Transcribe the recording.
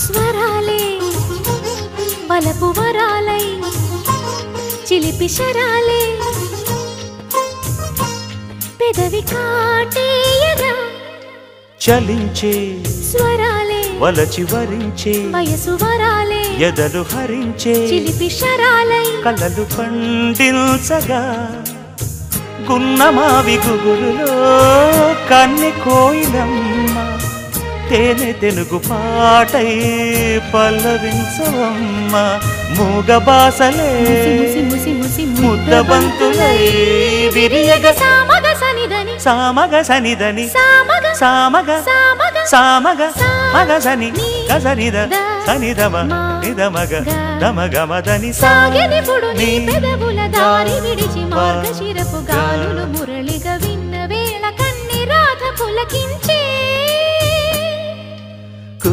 స్వరాలే వలపు వరాలై చిలిపి శరాలే పెదవి కాటేయగా చలించే స్వరాలే వలచి వరించే వయసు వరాలే ఎదలు హరించే చిలిపి శరాలై కలలు పండించగా గున్నమావి గుగులులో కన్నె కోయిలమ్మ తేనె తెనుగు పాటై పల్లవించవమ్మ మూగ బాసలే ముద్ద బంతులై విరియగ సామగ సనిదని సామగ సనిదని సామగ సామగ సామగ సామగ మగసని గసనిద సనిదమ నిదమగ దమగమదని సాగెనిపుడు నీ పెదవుల దారి విడిచి మార్గశిరపు గాలులు మురళిగా విన్న వేళ కన్ని రాధ పులకించే కు